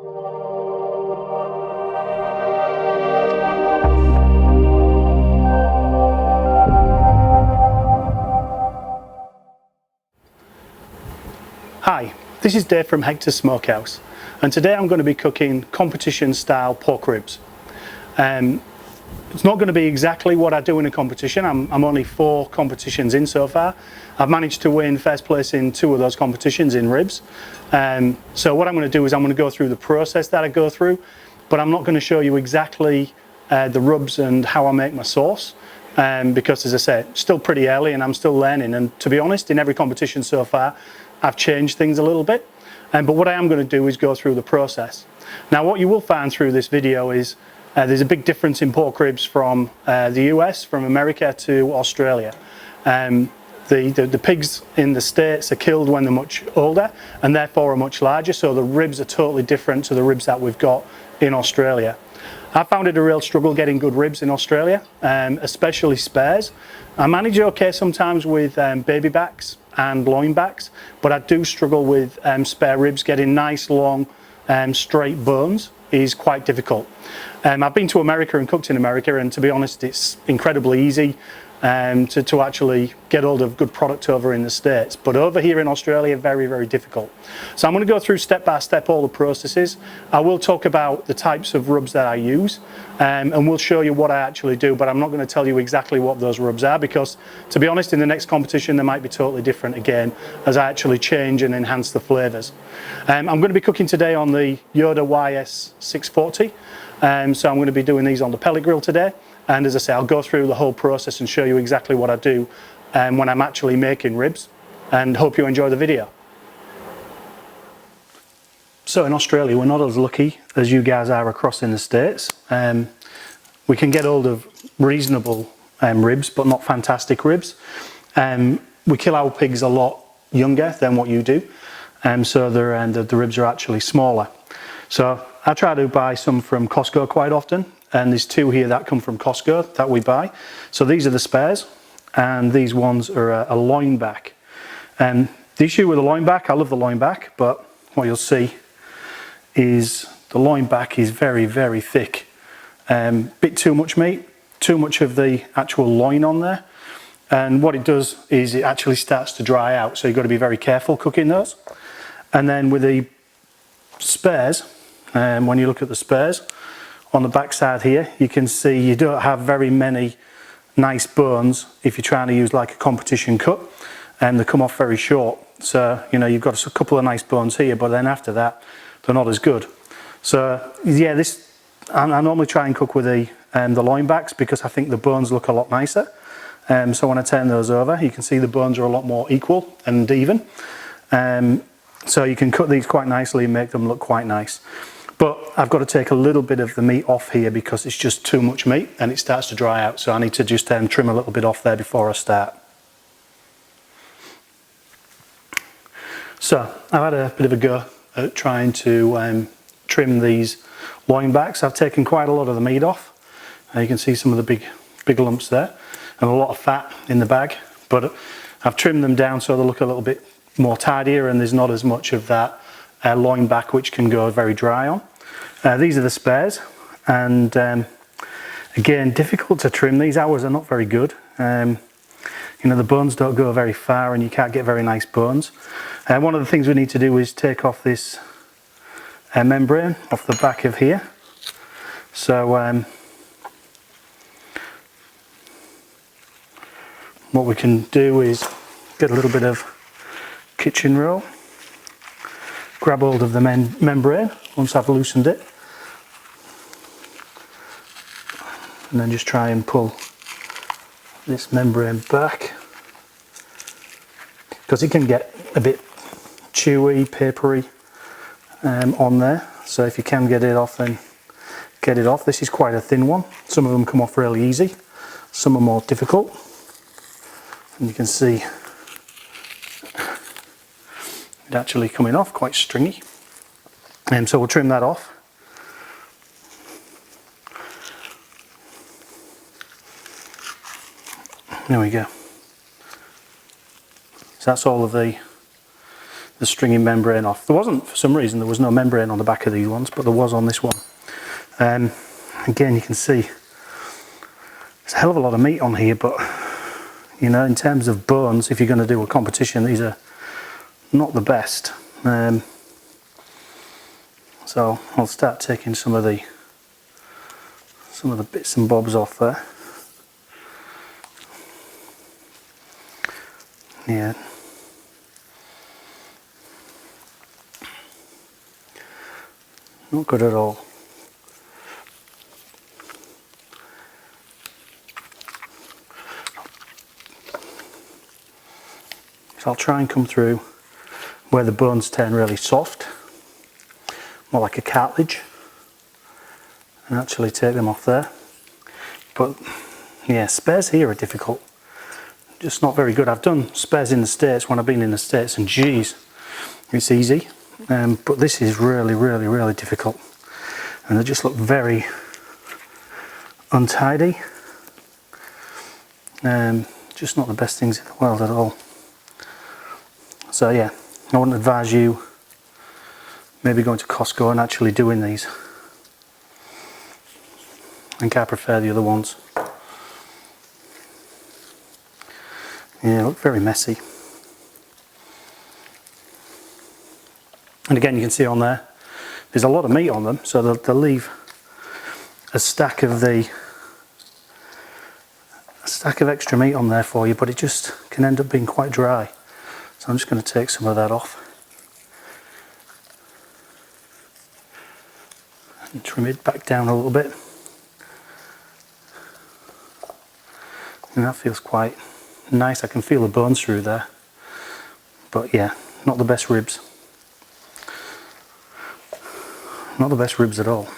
Hi, this is Dave from Hectors Smokehouse, and today I'm going to be cooking competition style pork ribs. It's not going to be exactly what I do in a competition. I'm only 4 competitions in so far. I've managed to win first place in 2 of those competitions in ribs. So what I'm going to do is I'm going to go through the process that I go through, but I'm not going to show you exactly the rubs and how I make my sauce. Because as I say, it's still pretty early and I'm still learning, and to be honest, in every competition so far I've changed things a little bit, but what I am going to do is go through the process. Now what you will find through this video is there's a big difference in pork ribs from the US, from America to Australia. The pigs in the States are killed when they're much older and therefore are much larger, so the ribs are totally different to the ribs that we've got in Australia. I found it a real struggle getting good ribs in Australia, especially spares. I manage okay sometimes with baby backs and loin backs, but I do struggle with spare ribs. Getting nice long straight bones is quite difficult. I've been to America and cooked in America, and to be honest it's incredibly easy to actually get hold of good product over in the States, but over here in Australia very difficult. So I'm going to go through step by step all the processes. I will talk about the types of rubs that I use, and we'll show you what I actually do, but I'm not going to tell you exactly what those rubs are, because to be honest, in the next competition they might be totally different again as I actually change and enhance the flavours. I'm going to be cooking today on the Yoder YS640, so I'm going to be doing these on the pellet grill today. And as I say, I'll go through the whole process and show you exactly what I do when I'm actually making ribs, and hope you enjoy the video. So in Australia we're not as lucky as you guys are across in the States. We can get hold of reasonable ribs, but not fantastic ribs. We kill our pigs a lot younger than what you do, so the ribs are actually smaller. So I try to buy some from Costco quite often, and there's 2 here that come from Costco that we buy. So these are the spares, and these ones are a loin back. The issue with the loin back, I love the loin back, but what you'll see is the loin back is very thick. Bit too much meat, too much of the actual loin on there, and what it does is it actually starts to dry out, so you've got to be very careful cooking those. And then with the spares, when you look at the spares on the back side here, you can see you don't have very many nice bones if you're trying to use like a competition cut, and they come off very short. So you know, you've got a couple of nice bones here, but then after that they're not as good. So yeah, I normally try and cook with the loin backs because I think the bones look a lot nicer. So when I turn those over, you can see the bones are a lot more equal and even. So you can cut these quite nicely and make them look quite nice. But I've got to take a little bit of the meat off here because it's just too much meat and it starts to dry out. So I need to just trim a little bit off there before I start. So I've had a bit of a go at trying to trim these loin backs. I've taken quite a lot of the meat off. You can see some of the big lumps there and a lot of fat in the bag. But I've trimmed them down so they look a little bit more tidier and there's not as much of that loin back which can go very dry on. These are the spares, and again, difficult to trim. These hours are not very good. You know, the bones don't go very far and you can't get very nice bones. One of the things we need to do is take off this membrane off the back of here. So what we can do is get a little bit of kitchen roll, grab hold of the membrane once I've loosened it, and then just try and pull this membrane back, because it can get a bit chewy, papery on there. So if you can get it off, then get it off. This is quite a thin one. Some of them come off really easy, some are more difficult, and you can see it actually coming off quite stringy. So we'll trim that off. There we go. So that's all of the stringy membrane off. There wasn't, for some reason, there was no membrane on the back of these ones, but there was on this one. Again, you can see there's a hell of a lot of meat on here, but you know, in terms of bones, if you're going to do a competition, these are not the best. So I'll start taking some of the bits and bobs off there. Yeah. Not good at all. So I'll try and come through where the bones turn really soft, more like a cartilage, and actually take them off there. But yeah, spares here are difficult, just not very good. I've done spares in the States when I've been in the States, and geez, it's easy, but this is really difficult, and they just look very untidy. Just not the best things in the world at all. So yeah, I wouldn't advise you maybe going to Costco and actually doing these. I think I prefer the other ones. Yeah, look very messy. And again, you can see on there, there's a lot of meat on them, so they'll leave a stack of extra meat on there for you, but it just can end up being quite dry. So I'm just going to take some of that off and trim it back down a little bit. And that feels quite nice. I can feel the bones through there. But yeah, not the best ribs. Not the best ribs at all.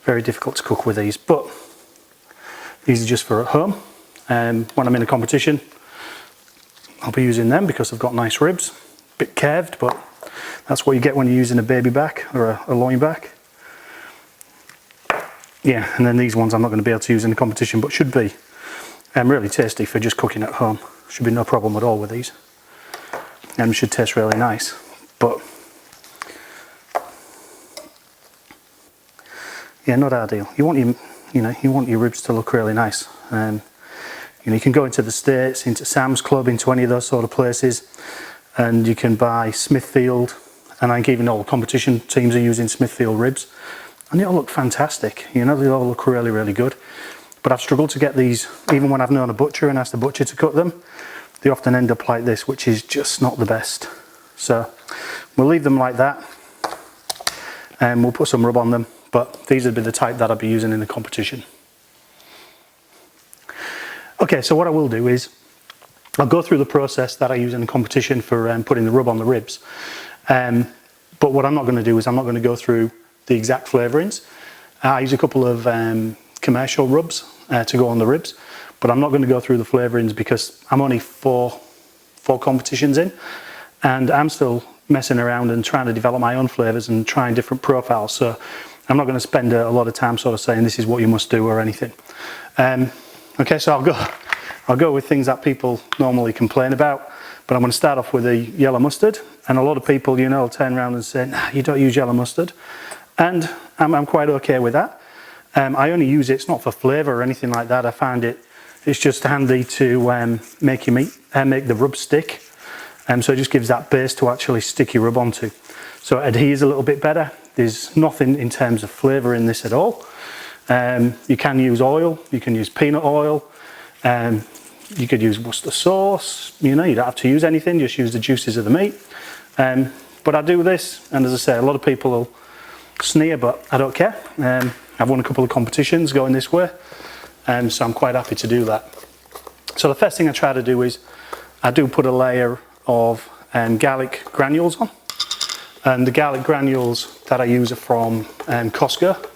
Very difficult to cook with these, but these are just for at home. When I'm in a competition, I'll be using them because I've got nice ribs. A bit curved, but that's what you get when you're using a baby back or a loin back. Yeah, and then these ones I'm not going to be able to use in a competition, but should be really tasty for just cooking at home. Should be no problem at all with these. And should taste really nice. But yeah, not ideal. You want your ribs to look really nice. You can go into the States, into Sam's Club, into any of those sort of places, and you can buy Smithfield, and I think even all the competition teams are using Smithfield ribs, and they all look fantastic. You know, they all look really good. But I've struggled to get these, even when I've known a butcher and asked the butcher to cut them. They often end up like this, which is just not the best. So we'll leave them like that, and we'll put some rub on them. But these would be the type that I'd be using in the competition. Okay, so what I will do is I'll go through the process that I use in the competition for putting the rub on the ribs. But what I'm not going to do is I'm not going to go through the exact flavourings. I use a couple of commercial rubs to go on the ribs, but I'm not going to go through the flavourings because I'm only four competitions in, and I'm still messing around and trying to develop my own flavours and trying different profiles. So I'm not going to spend a lot of time sort of saying this is what you must do or anything. Okay, so I'll go with things that people normally complain about, but I'm going to start off with the yellow mustard. And a lot of people, you know, will turn around and say, nah, you don't use yellow mustard. And I'm quite okay with that. I only use it, it's not for flavour or anything like that. I find it's just handy to make your meat and make the rub stick. So it just gives that base to actually stick your rub onto. So it adheres a little bit better. There's nothing in terms of flavour in this at all. You can use oil, you can use peanut oil, you could use Worcester sauce, you know, you don't have to use anything, just use the juices of the meat. But I do this, and as I say, a lot of people will sneer, but I don't care. I've won a couple of competitions going this way, so I'm quite happy to do that. So the first thing I try to do is I do put a layer of garlic granules on, and the garlic granules that I use are from Costco.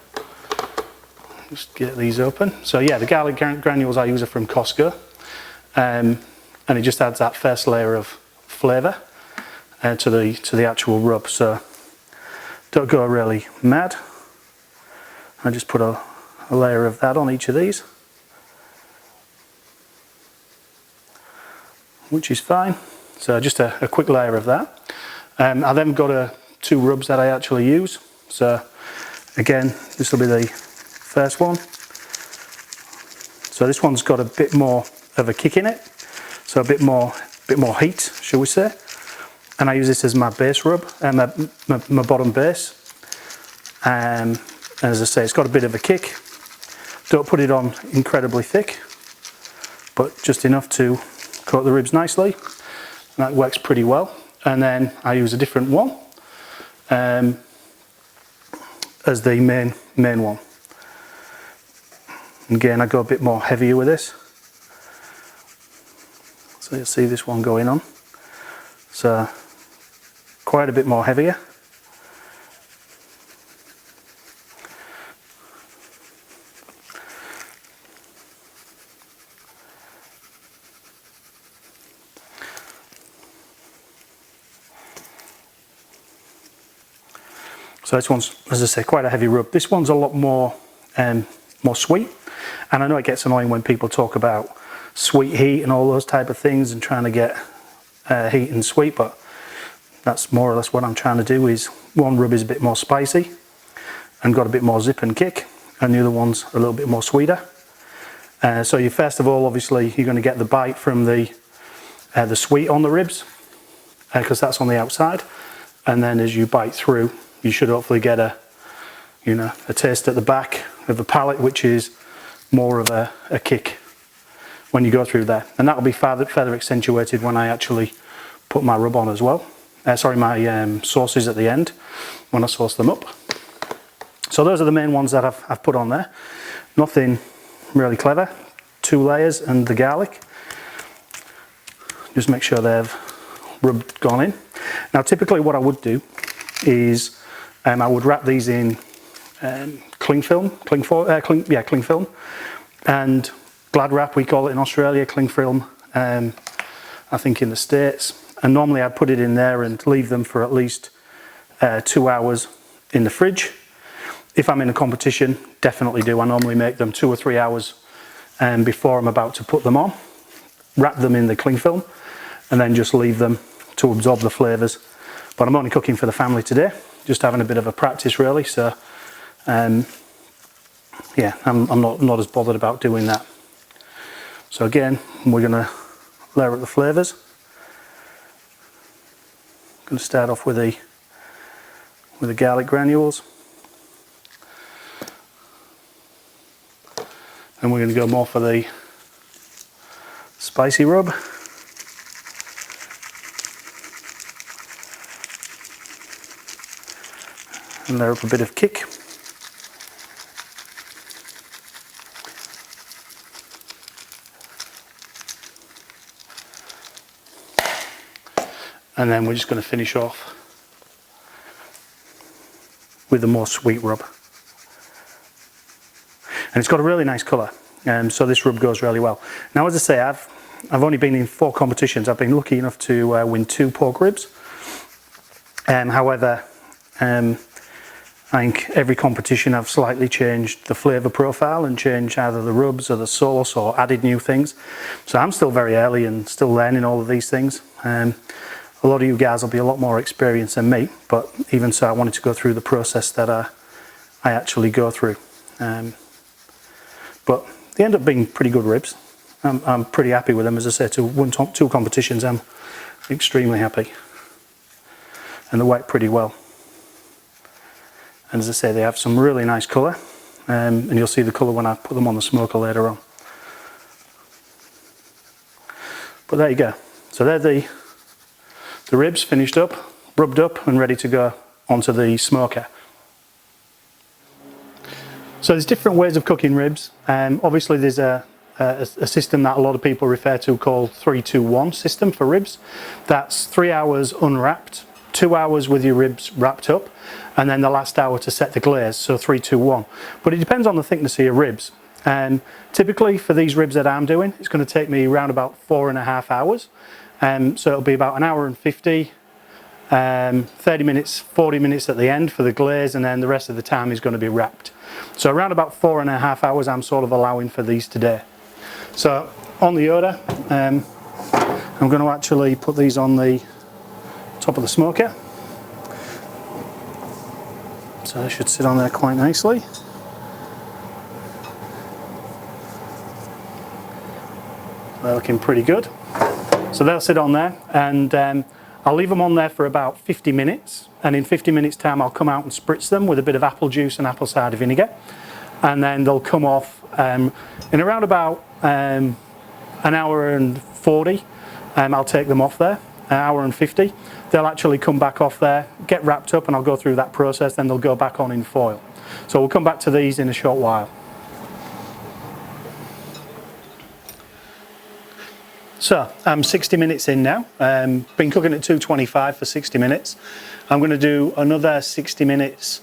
Just get these open. So yeah, the garlic granules I use are from Costco, and it just adds that first layer of flavour to the actual rub. So don't go really mad. I just put a layer of that on each of these. which is fine. So just a quick layer of that. I then got two rubs that I actually use. So again, this will be the first one. So this one's got a bit more of a kick in it, so a bit more heat, shall we say. And I use this as my base rub, my bottom base. And as I say, it's got a bit of a kick. Don't put it on incredibly thick, but just enough to coat the ribs nicely. And that works pretty well. And then I use a different one as the main one. Again, I go a bit more heavier with this. So you'll see this one going on. So quite a bit more heavier. So this one's, as I say, quite a heavy rub. This one's a lot more sweet. And I know it gets annoying when people talk about sweet heat and all those type of things and trying to get heat and sweet, but that's more or less what I'm trying to do. Is one rub is a bit more spicy and got a bit more zip and kick, and the other one's a little bit more sweeter. So you first of all, obviously, you're going to get the bite from the sweet on the ribs, because that's on the outside, and then as you bite through, you should hopefully get a taste at the back of the palate, which is more of a kick when you go through there, and that will be further accentuated when I actually put my rub on as well. My sauces at the end when I sauce them up. So those are the main ones that I've put on there. Nothing really clever. 2 layers and the garlic. Just make sure they've gone in. Now typically what I would do is I would wrap these in cling film, and Glad wrap we call it in Australia, cling film, I think in the States. And normally I'd put it in there and leave them for at least 2 hours in the fridge. If I'm in a competition, definitely do. I normally make them 2 or 3 hours before I'm about to put them on. Wrap them in the cling film and then just leave them to absorb the flavours. But I'm only cooking for the family today, just having a bit of a practice really. So yeah, I'm not as bothered about doing that. So again, we're going to layer up the flavours. Going to start off with the garlic granules, and we're going to go more for the spicy rub. And layer up a bit of kick. And then we're just going to finish off with the more sweet rub. And it's got a really nice colour, so this rub goes really well. Now, as I say, I've only been in 4 competitions. I've been lucky enough to win 2 pork ribs. However, I think every competition I've slightly changed the flavour profile and changed either the rubs or the sauce or added new things. So I'm still very early and still learning all of these things. A lot of you guys will be a lot more experienced than me, but even so I wanted to go through the process that I actually go through. But they end up being pretty good ribs. I'm pretty happy with them. As I say, to win 2 competitions, I'm extremely happy. And they work pretty well. And as I say, they have some really nice colour, and you'll see the colour when I put them on the smoker later on. But there you go. So they're the ribs finished up, rubbed up and ready to go onto the smoker. So there's different ways of cooking ribs. Obviously there's a system that a lot of people refer to called 3-2-1 system for ribs. That's 3 hours unwrapped, 2 hours with your ribs wrapped up, and then the last hour to set the glaze, so 3-2-1. But it depends on the thickness of your ribs. Typically for these ribs that I'm doing, it's going to take me around about 4.5 hours. So it'll be about 1 hour and 50, 30 minutes, 40 minutes at the end for the glaze, and then the rest of the time is going to be wrapped. So around about 4.5 hours I'm sort of allowing for these today. So on the Yoder, I'm going to actually put these on the top of the smoker. So they should sit on there quite nicely. They're looking pretty good. So they'll sit on there, and I'll leave them on there for about 50 minutes. And in 50 minutes time I'll come out and spritz them with a bit of apple juice and apple cider vinegar. And then they'll come off in around about an hour and 40. I'll take them off there, an hour and 50. They'll actually come back off there, get wrapped up, and I'll go through that process, then they'll go back on in foil. So we'll come back to these in a short while. So I'm 60 minutes in now. Been cooking at 225 for 60 minutes. I'm going to do another 60 minutes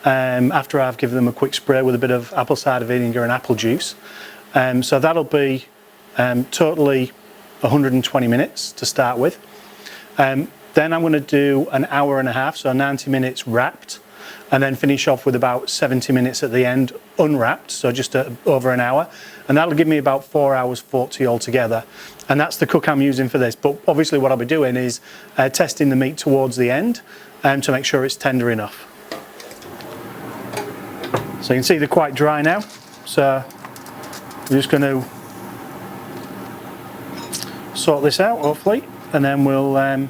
after I've given them a quick spray with a bit of apple cider vinegar and apple juice. So that'll be totally 120 minutes to start with. Then I'm going to do an hour and a half, so 90 minutes wrapped, and then finish off with about 70 minutes at the end unwrapped, so just over an hour, and that'll give me about 4 hours 40 altogether. And that's the cook I'm using for this. But obviously what I'll be doing is testing the meat towards the end to make sure it's tender enough. So you can see they're quite dry now, so I'm just going to sort this out hopefully, and then we'll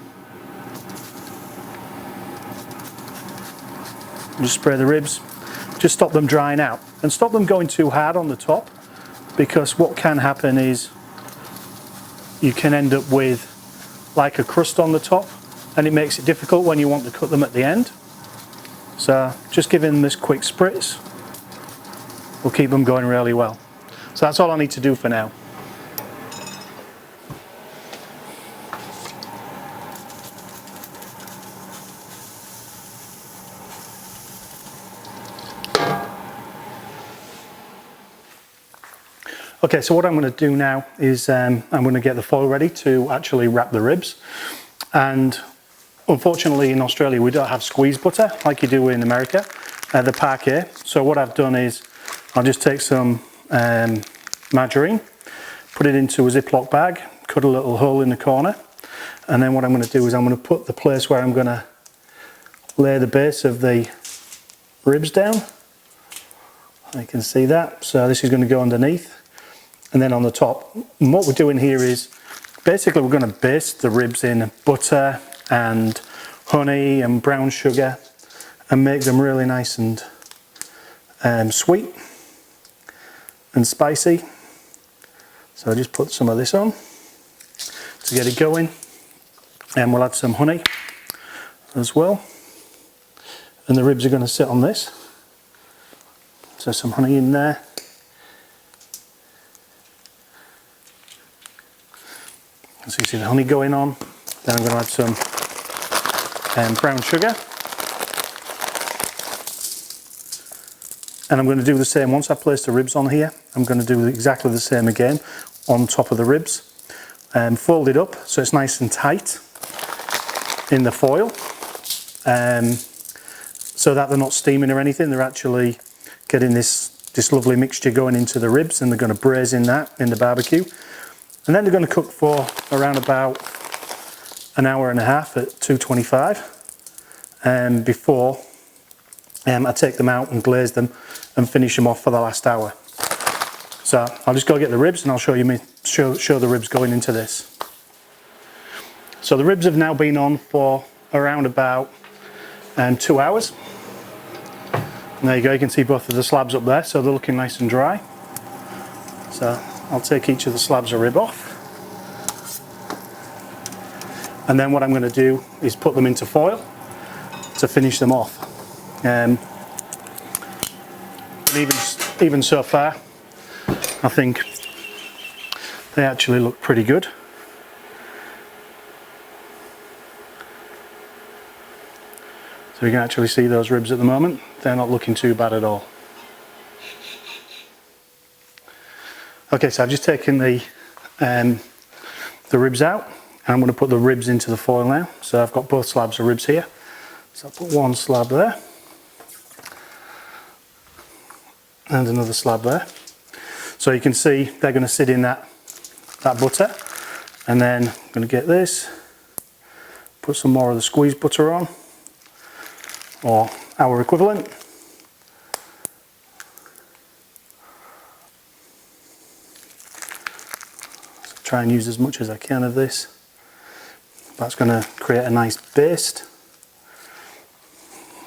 just spray the ribs, just stop them drying out and stop them going too hard on the top, because what can happen is you can end up with like a crust on the top, and it makes it difficult when you want to cut them at the end. So just giving them this quick spritz will keep them going really well. So that's all I need to do for now. Okay, so what I'm going to do now is I'm going to get the foil ready to actually wrap the ribs. And unfortunately in Australia we don't have squeeze butter like you do in America, the parquet. So what I've done is I'll just take some margarine, put it into a Ziploc bag, cut a little hole in the corner, and then what I'm going to do is I'm going to put the place where I'm going to lay the base of the ribs down. You can see that. So this is going to go underneath. And then on the top, and what we're doing here is basically we're going to baste the ribs in butter and honey and brown sugar and make them really nice and sweet and spicy. So I just put some of this on to get it going, and we'll add some honey as well, and the ribs are going to sit on this, so some honey in there. So you see the honey going on. Then I'm going to add some brown sugar, and I'm going to do the same once I've placed the ribs on here. I'm going to do exactly the same again on top of the ribs, and fold it up so it's nice and tight in the foil, so that they're not steaming or anything. They're actually getting this lovely mixture going into the ribs, and they're going to braise in that in the barbecue. And then they're going to cook for around about an hour and a half at 225 before I take them out and glaze them and finish them off for the last hour. So I'll just go get the ribs, and I'll show you show the ribs going into this. So the ribs have now been on for around about 2 hours. And there you go, you can see both of the slabs up there, so they're looking nice and dry. So I'll take each of the slabs of rib off, and then what I'm going to do is put them into foil to finish them off. And even so far, I think they actually look pretty good. So you can actually see those ribs at the moment. They're not looking too bad at all. Okay, so I've just taken the ribs out, and I'm going to put the ribs into the foil now. So I've got both slabs of ribs here. So I'll put one slab there, and another slab there. So you can see they're going to sit in that butter, And then I'm going to get this, put some more of the squeezed butter on, or our equivalent. So try and use as much as I can of this. That's going to create a nice baste.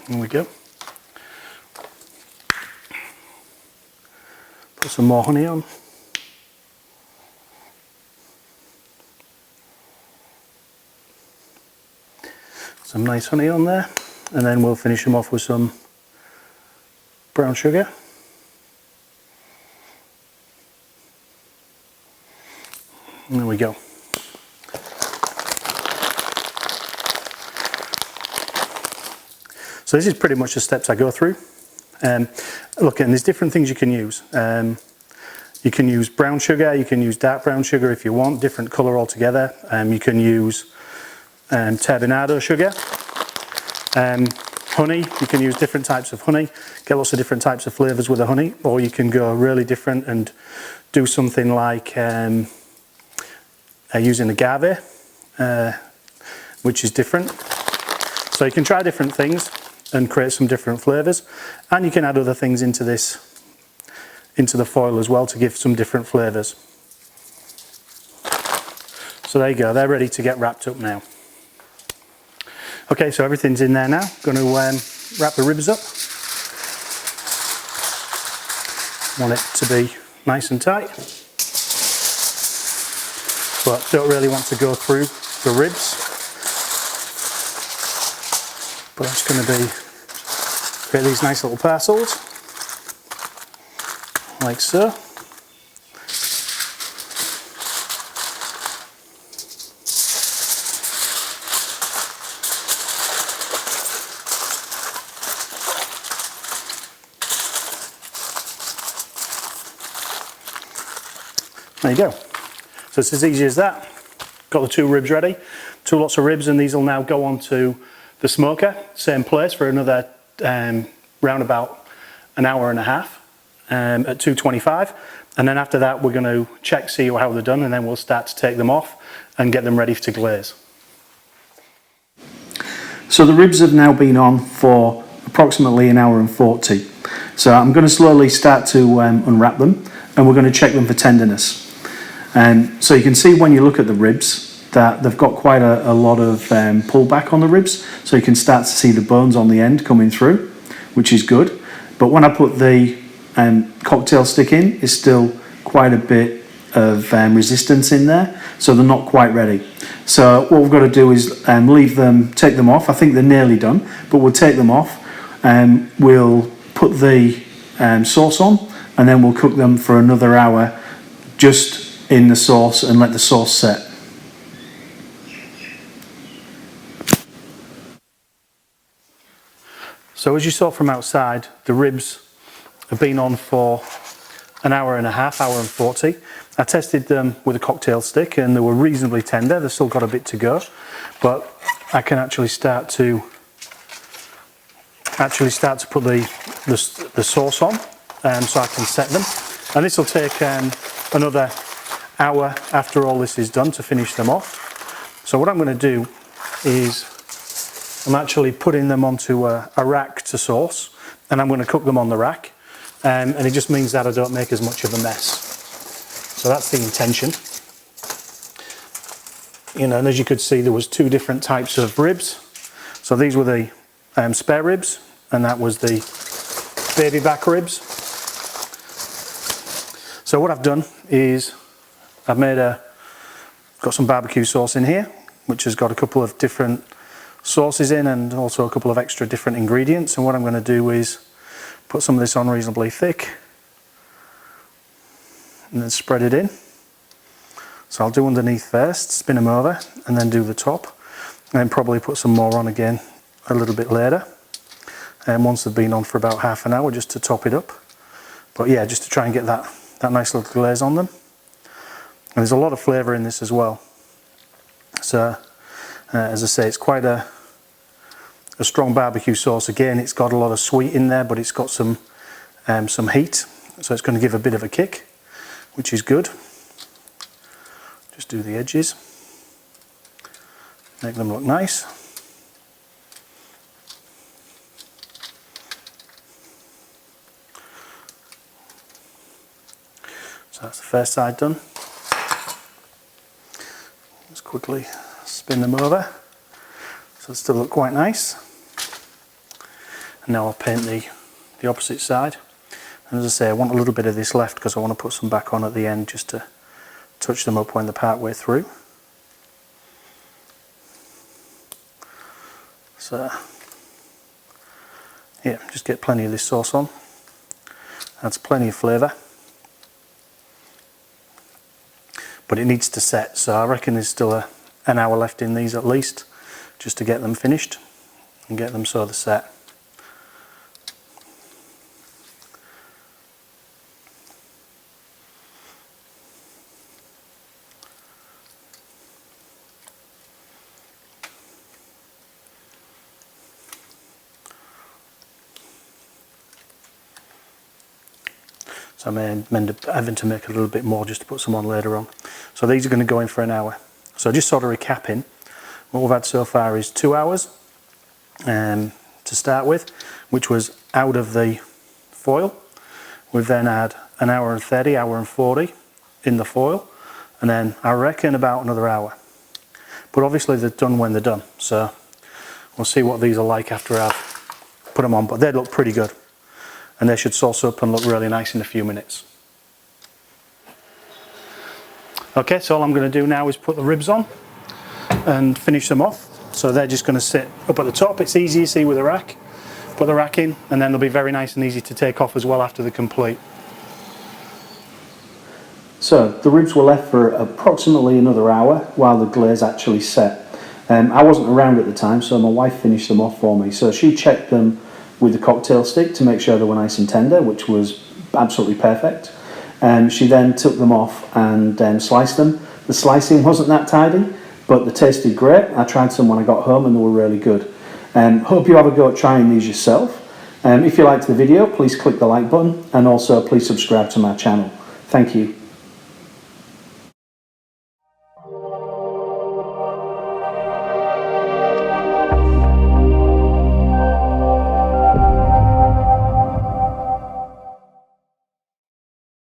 There we go. Put some more honey on. Some nice honey on there, and then we'll finish them off with some brown sugar. And there we go. So this is pretty much the steps I go through. Look, and there's different things you can use. You can use brown sugar, you can use dark brown sugar if you want, different colour altogether. You can use turbinado sugar, honey. You can use different types of honey, get lots of different types of flavours with the honey, or you can go really different and do something like using agave, which is different. So you can try different things and create some different flavours, and you can add other things into this, into the foil as well, to give some different flavours. So there you go, they're ready to get wrapped up now. Okay, so everything's in there now. Going to wrap the ribs up. Want it to be nice and tight, but don't really want to go through the ribs. But I'm just going to create these nice little parcels, like so. There you go. So it's as easy as that. Got the 2 ribs ready, 2 lots of ribs, and these will now go onto the smoker, same place, for another round about an hour and a half at 225. And then after that we're going to check, see how they're done, and then we'll start to take them off and get them ready to glaze. So the ribs have now been on for approximately an hour and 40. So I'm going to slowly start to unwrap them, and we're going to check them for tenderness. So you can see when you look at the ribs that they've got quite a lot of pullback on the ribs, so you can start to see the bones on the end coming through, which is good. But when I put the cocktail stick in, it's still quite a bit of resistance in there, so they're not quite ready. So what we've got to do is leave them, take them off. I think they're nearly done, but we'll take them off, and we'll put the sauce on, and then we'll cook them for another hour just in the sauce and let the sauce set. So as you saw from outside, the ribs have been on for an hour and a half, hour and 40. I tested them with a cocktail stick and they were reasonably tender. They've still got a bit to go, but I can actually start to put the sauce on, so I can set them. And this will take another hour after all this is done to finish them off. So what I'm going to do is I'm actually putting them onto a rack to sauce, and I'm going to cook them on the rack, and it just means that I don't make as much of a mess. So that's the intention. You know, and as you could see, there was 2 different types of ribs. So these were the spare ribs, and that was the baby back ribs. So what I've done is I've got some barbecue sauce in here, which has got a couple of different sauces in and also a couple of extra different ingredients. And what I'm going to do is put some of this on reasonably thick and then spread it in. So I'll do underneath first, spin them over, and then do the top, and then probably put some more on again a little bit later, and once they've been on for about half an hour, just to top it up. But yeah, just to try and get that nice little glaze on them. And there's a lot of flavour in this as well. So as I say, it's quite a strong barbecue sauce. Again, it's got a lot of sweet in there, but it's got some heat, so it's going to give a bit of a kick, which is good. Just do the edges. make them look nice. So that's the first side done. Just quickly spin them over so they still look quite nice. And now I'll paint the opposite side. And as I say, I want a little bit of this left because I want to put some back on at the end just to touch them up when they're part way through. So yeah, just get plenty of this sauce on. Adds plenty of flavour. But it needs to set, so I reckon there's still an hour left in these at least, just to get them finished and get them so they're set. So I may end up having to make a little bit more just to put some on later on. So these are going to go in for an hour. So just sort of recapping, what we've had so far is 2 hours to start with, which was out of the foil. We've then had an hour and 30, hour and 40 in the foil, and then I reckon about another hour. But obviously they're done when they're done, so we'll see what these are like after I've put them on, but they look pretty good. And they should sauce up and look really nice in a few minutes. Okay, so all I'm going to do now is put the ribs on and finish them off. So they're just going to sit up at the top. It's easy to see with a rack. Put the rack in and then they'll be very nice and easy to take off as well after they're complete. So the ribs were left for approximately another hour while the glaze actually set. I wasn't around at the time, so my wife finished them off for me. So she checked them with the cocktail stick to make sure they were nice and tender, which was absolutely perfect. She then took them off and sliced them. The slicing wasn't that tidy, but they tasted great. I tried some when I got home and they were really good. Hope you have a go at trying these yourself. If you liked the video, please click the like button and also please subscribe to my channel. Thank you.